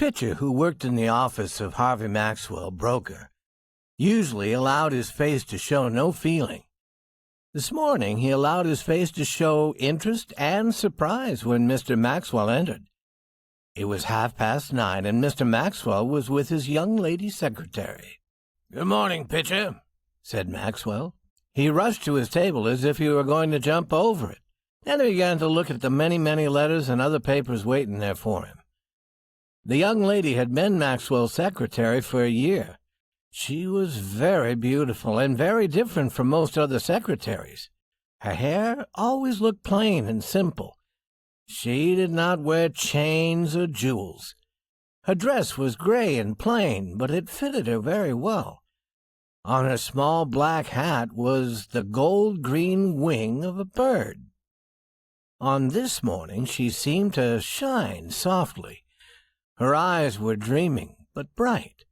Pitcher, who worked in the office of Harvey Maxwell, broker, usually allowed his face to show no feeling. This morning he allowed his face to show interest and surprise when Mr. Maxwell entered. It was 9:30, and Mr. Maxwell was with his young lady secretary. "Good morning, Pitcher," said Maxwell. He rushed to his table as if he were going to jump over it. Then he began to look at the many, many letters and other papers waiting there for him. The young lady had been Maxwell's secretary for a year. She was very beautiful and very different from most other secretaries. Her hair always looked plain and simple. She did not wear chains or jewels. Her dress was gray and plain, but it fitted her very well. On her small black hat was the gold-green wing of a bird. On this morning she seemed to shine softly. Her eyes were dreaming, but bright.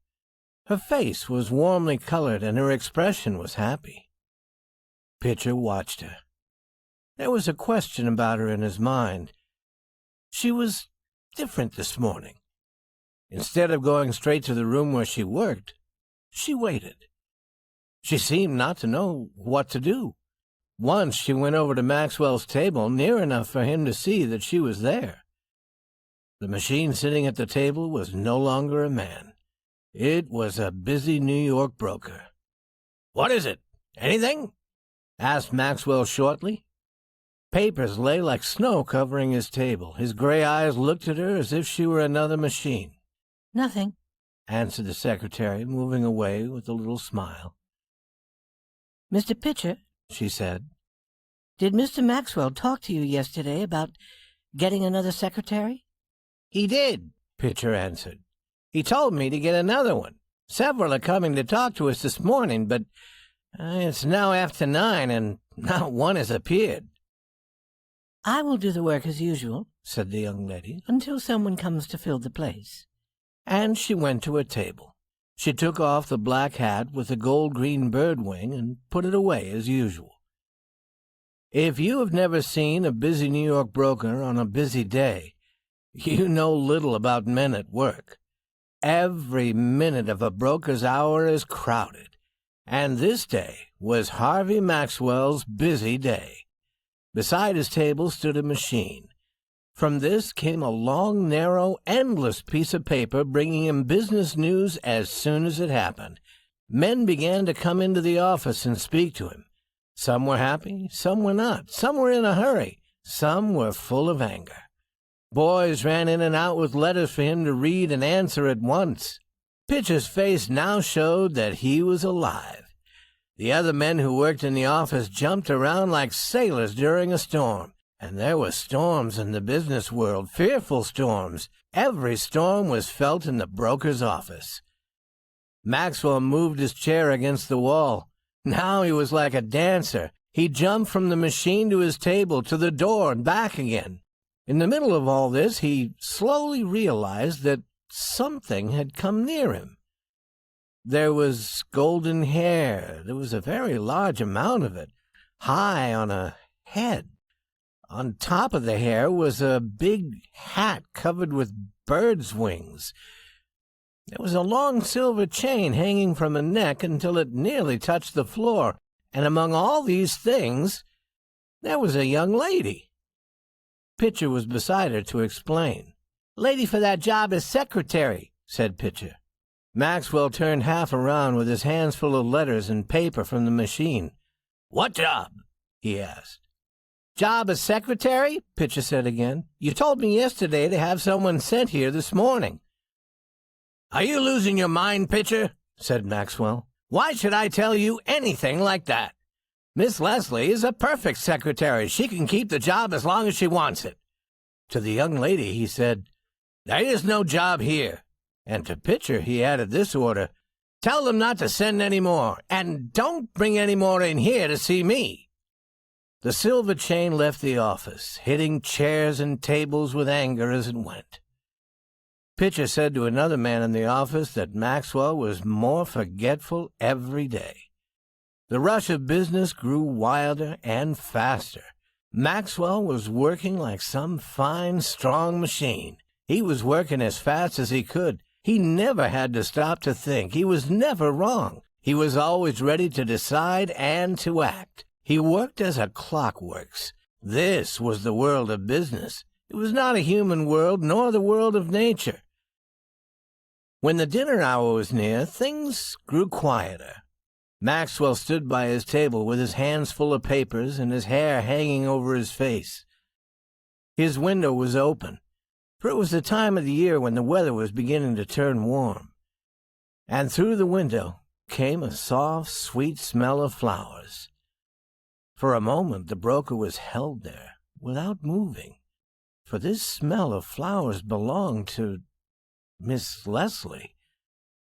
Her face was warmly colored, and her expression was happy. Pitcher watched her. There was a question about her in his mind. She was different this morning. Instead of going straight to the room where she worked, she waited. She seemed not to know what to do. Once she went over to Maxwell's table, near enough for him to see that she was there. The machine sitting at the table was no longer a man. It was a busy New York broker. "What is it? Anything?" asked Maxwell shortly. Papers lay like snow covering his table. His gray eyes looked at her as if she were another machine. "Nothing," answered the secretary, moving away with a little smile. "Mr. Pitcher," she said, "did Mr. Maxwell talk to you yesterday about getting another secretary?" "He did," Pitcher answered. "He told me to get another one. Several are coming to talk to us this morning, but it's now after 9, and not one has appeared." "I will do the work as usual," said the young lady, "until someone comes to fill the place." And she went to her table. She took off the black hat with the gold-green bird wing and put it away as usual. If you have never seen a busy New York broker on a busy day, you know little about men at work. Every minute of a broker's hour is crowded, and this day was Harvey Maxwell's busy day. Beside his table stood a machine. From this came a long, narrow, endless piece of paper bringing him business news as soon as it happened. Men began to come into the office and speak to him. Some were happy, some were not. Some were in a hurry, some were full of anger. Boys ran in and out with letters for him to read and answer at once. Pitcher's face now showed that he was alive. The other men who worked in the office jumped around like sailors during a storm. And there were storms in the business world, fearful storms. Every storm was felt in the broker's office. Maxwell moved his chair against the wall. Now he was like a dancer. He jumped from the machine to his table, to the door, and back again. In the middle of all this, he slowly realized that something had come near him. There was golden hair. There was a very large amount of it, high on a head. On top of the hair was a big hat covered with birds' wings. There was a long silver chain hanging from the neck until it nearly touched the floor, and among all these things there was a young lady. Pitcher was beside her to explain. "Lady for that job is secretary," said Pitcher. Maxwell turned half around with his hands full of letters and paper from the machine. "What job?" he asked. "Job as secretary?" Pitcher said again. "You told me yesterday to have someone sent here this morning." "Are you losing your mind, Pitcher?" said Maxwell. "Why should I tell you anything like that? Miss Leslie is a perfect secretary. She can keep the job as long as she wants it." To the young lady he said, "There is no job here." And to Pitcher he added this order, "Tell them not to send any more, and don't bring any more in here to see me." The silver chain left the office, hitting chairs and tables with anger as it went. Pitcher said to another man in the office that Maxwell was more forgetful every day. The rush of business grew wilder and faster. Maxwell was working like some fine, strong machine. He was working as fast as he could. He never had to stop to think. He was never wrong. He was always ready to decide and to act. He worked as a clock works. This was the world of business. It was not a human world, nor the world of nature. When the dinner hour was near, things grew quieter. Maxwell stood by his table with his hands full of papers and his hair hanging over his face. His window was open, for it was the time of the year when the weather was beginning to turn warm, and through the window came a soft, sweet smell of flowers. For a moment the broker was held there, without moving, for this smell of flowers belonged to Miss Leslie.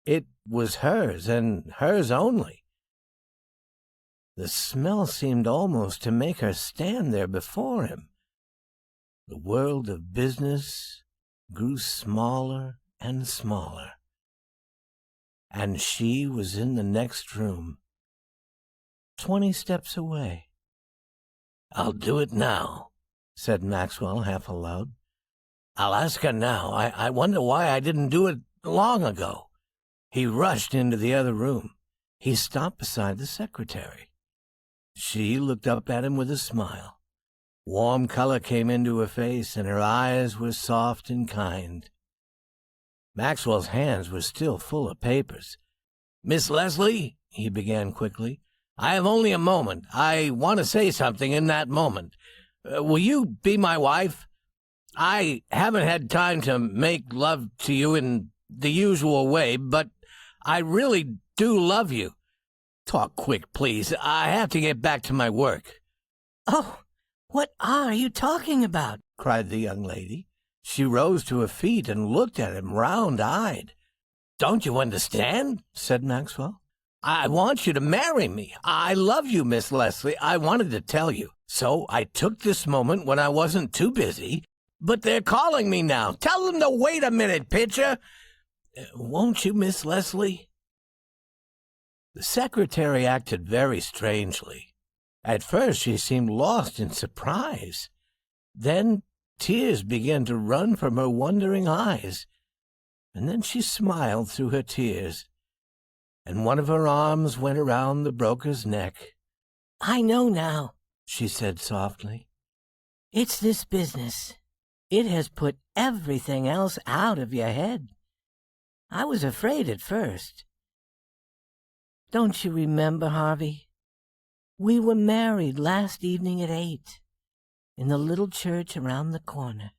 It was hers, and hers only. The smell seemed almost to make her stand there before him. The world of business grew smaller and smaller, and she was in the next room, 20 steps away. "I'll do it now," said Maxwell half aloud. "I'll ask her now. I wonder why I didn't do it long ago." He rushed into the other room. He stopped beside the secretary. She looked up at him with a smile. Warm color came into her face, and her eyes were soft and kind. Maxwell's hands were still full of papers. "Miss Leslie," he began quickly, "I have only a moment. I want to say something in that moment. Will you be my wife? I haven't had time to make love to you in the usual way, but I really do love you. Talk quick, please. I have to get back to my work." "Oh, what are you talking about?" cried the young lady. She rose to her feet and looked at him round-eyed. "Don't you understand?" said Maxwell. "I want you to marry me. I love you, Miss Leslie. I wanted to tell you. So I took this moment when I wasn't too busy. But they're calling me now. Tell them to wait a minute, Pitcher. Won't you, Miss Leslie?" The secretary acted very strangely. At first she seemed lost in surprise. Then tears began to run from her wondering eyes, and then she smiled through her tears, and one of her arms went around the broker's neck. "I know now," she said softly. "It's this business. It has put everything else out of your head. I was afraid at first. Don't you remember, Harvey? We were married last evening at 8 in the little church around the corner.